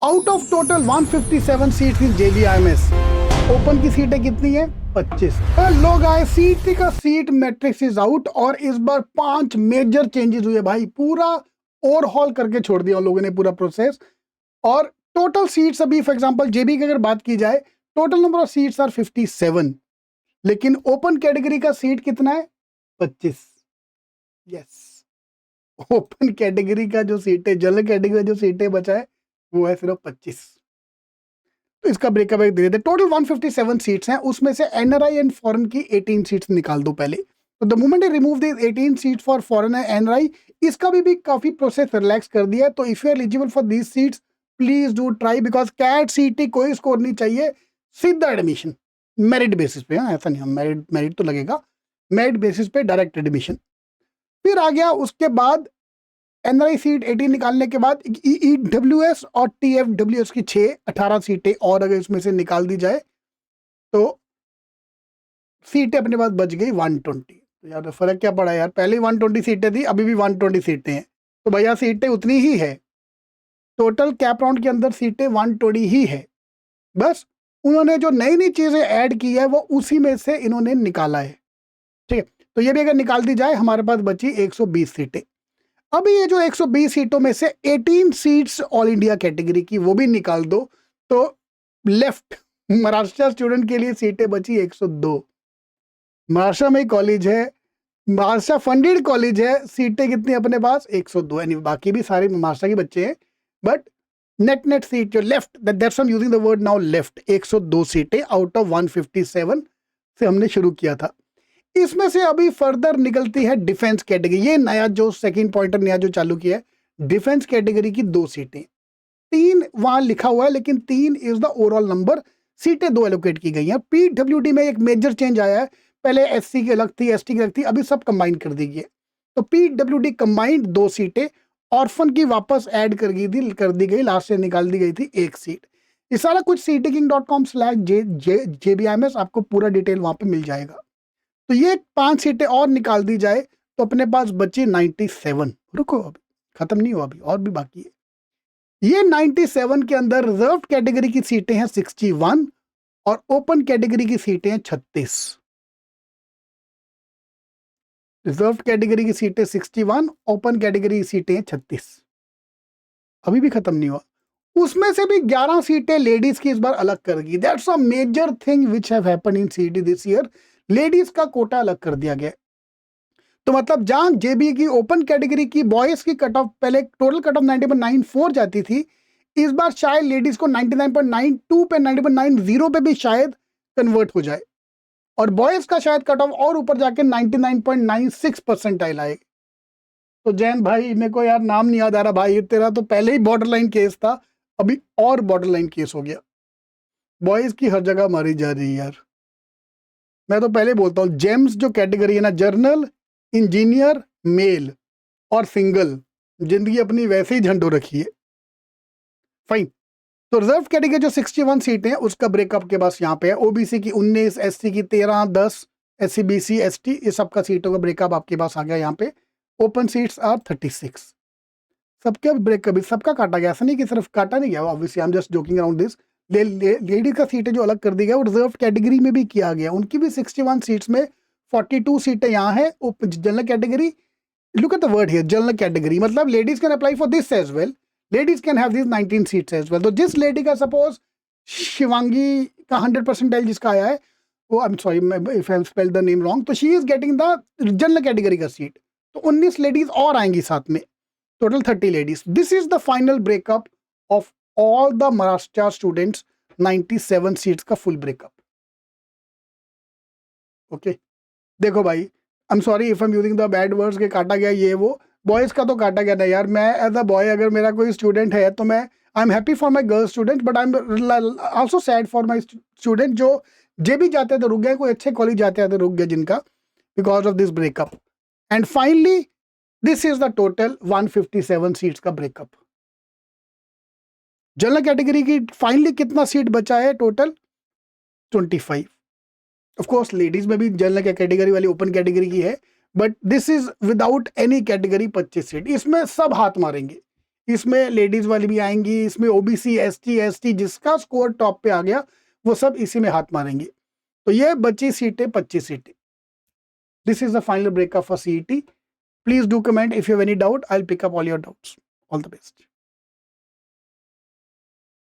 Out of total 157 seats in JBIMS, open की सीटें कितनी है? 25। हेलो गाइस, सीटी का सीट मैट्रिक्स इज आउट और इस बार 5 मेजर चेंजेस हुए भाई। पूरा ओवरहॉल करके छोड़ दिया उन लोगों ने पूरा प्रोसेस। और टोटल सीट्स अभी फॉर एग्जांपल जेबी की अगर बात की जाए, total number of seats are 57, लेकिन ओपन कैटेगरी का सीट कितना है? 25। यस, ओपन कैटेगरी का जो सीट है, जनरल कैटेगरी का जो सीटें बचा है वो है सिर्फ 25। तो इसका ब्रेकअप एक दे देते। टोटल 157 सीट्स हैं, उसमें से एनआरआई एंड फॉरेन की 18 सीट्स निकाल दो पहले। तो the moment I remove the 18 seats for foreign and NRI, इसका भी काफी प्रोसेस रिलैक्स कर दिया है। तो if you are eligible for these seats, please do try, because CAT CET कोई स्कोर नहीं चाहिए, सीधा एडमिशन मेरिट बेसिस पे। हाँ, ऐसा नहीं, मेरिट तो लगेगा, मेरिट बेसिस पे डायरेक्ट एडमिशन। फिर आ गया उसके बाद एनआरआई सीट 18 निकालने के बाद EWS और TFWS की 18 सीटें और अगर इसमें से निकाल दी जाए तो सीटें अपने पास बच गई 120। तो यार फर्क क्या पड़ा यार, पहले 120 सीटें थी, अभी भी 120 सीटें हैं, तो भैया सीटें उतनी ही है। टोटल कैप राउंड के अंदर सीटें 120 ही है, बस उन्होंने जो नई नई चीजें ऐड की है वो उसी में से इन्होंने निकाला है। ठीक है, तो ये भी अगर निकाल दी जाए हमारे पास बची 120 सीटें। अभी ये जो 120 सीटों में से 18 सीट्स ऑल इंडिया कैटेगरी की वो भी निकाल दो, तो लेफ्ट महाराष्ट्र स्टूडेंट के लिए सीटें बची 102। महाराष्ट्र में कॉलेज है, महाराष्ट्र फंडेड कॉलेज है, सीटें कितनी अपने पास? 102। यानी बाकी भी सारे महाराष्ट्र के बच्चे हैं, बट नेट सीट जो left, that's I am using the word now, left 102 सीटें आउट ऑफ 157 से हमने शुरू किया था। इसमें से अभी फर्दर निकलती है डिफेंस कैटेगरी। ये नया जो सेकंड पॉइंटर नया जो चालू किया है, डिफेंस कैटेगरी की 2 सीटें, 3 वहां लिखा हुआ है लेकिन 3 इज द ओवरऑल नंबर। सीटें 2 एलोकेट की गई हैं। PWD में एक मेजर चेंज आया है, पहले SC की अलग थी, ST की अलग थी, अभी सब कंबाइन कर दी गई है। तो PWD कंबाइंड 2 सीटें, ऑर्फन की वापस ऐड कर दी गई, लास्ट से निकाल दी गई थी 1 सीट। ये सारा कुछ ctking.com/JBIMS आपको पूरा डिटेल वहां पे मिल जाएगा। तो ये 5 सीटें और निकाल दी जाए तो अपने पास बची 97। रुको, अभी खत्म नहीं हुआ, अभी और भी बाकी है। ये 97 के अंदर रिजर्व कैटेगरी की सीटें हैं 61 और ओपन कैटेगरी की सीटें हैं 36। रिजर्व कैटेगरी की सीटें 61, ओपन कैटेगरी की सीटें हैं 36। अभी भी खत्म नहीं हुआ। उसमें से भी 11 सीटें लेडीज की इस बार अलग कर दी। That's a major thing which have happened in city this year. Ladies का कोटा अलग कर दिया गया। तो मतलब जहां जेबी की ओपन कैटेगरी की बॉयज की कट ऑफ पहले टोटल कट ऑफ 90.94 जाती थी, इस बार शायद लेडीज को 99.92 पे 90.90 पे भी शायद कन्वर्ट हो जाए, और बॉयज का शायद कट ऑफ और ऊपर जाके 99.96 परसेंटाइल आए। तो जैन भाई, मेरे को यार नाम नहीं याद आ रहा भाई, तेरा तो पहले ही बॉर्डर लाइन केस था, अभी और बॉर्डर लाइन केस हो गया। बॉयज की हर जगह मारी जा रही है यार। मैं तो पहले बोलता हूँ, जेम्स जो कैटेगरी है ना, जर्नल, इंजीनियर, मेल और सिंगल, जिंदगी अपनी वैसे ही झंडो रखी है। फाइन। तो रिजर्व कैटेगरी जो 61 सीटें हैं उसका ब्रेकअप के पास यहाँ पे है। ओबीसी की 19, SC की 13, 10, SC BC ST, ये सबका सीटों का ब्रेकअप आपके पास आ गया यहाँ पे। Open seats are 36। सबका ब्रेकअप, सबका काटा गया, ऐसा नहीं कि सिर्फ काटा नहीं गया, obviously I am just joking around this. Ladies का सीटें जो अलग कर दी गया वो रिजर्व कैटेगरी में भी किया गया, उनकी भी 61 सीट्स में 42 सीटें यहाँ है general category. Look at the word here, general category मतलब ladies can apply for this as well, ladies can have this 19 seats as well. तो जिस लेडी का सपोज शिवांगी का 100% जिसका आया है, वो, I am sorry if I have spelled the name wrong, तो she is getting the general category का सीट। तो 19 लेडीज और आएंगी साथ में, total 30 ladies. This is the final breakup of all the Maharashtra students, 97 seats का फुल ब्रेकअप। ओके, देखो भाई, I am sorry if I am using the bad words के काटा गया ये वो, बॉयज का तो काटा गया ना यार। मैं एज अ बॉय अगर मेरा कोई स्टूडेंट है तो मैं I am happy for my girl student, but I am also sad for my student जो भी जाते थे रुक गए, कोई अच्छे कॉलेज जाते थे रुक गए जिनका, because of this breakup. And finally this is the total 157 seats का ब्रेकअप। जनरल कैटेगरी की फाइनली कितना सीट बचा है? टोटल 25। ऑफ कोर्स लेडीज में भी जनरल कैटेगरी वाली ओपन कैटेगरी की है, but this is without any category 25 seat. इसमें सब हाथ मारेंगे, इसमें लेडीज वाली भी आएंगी, इसमें ओबीसी, एसटी, एसटी, जिसका स्कोर टॉप पे आ गया वो सब इसी में हाथ मारेंगे। तो ये बची सीटें 25 सीटें। This is the final breakup for CET. Please do comment if you have any doubt, I will pick up all your doubts. All the best.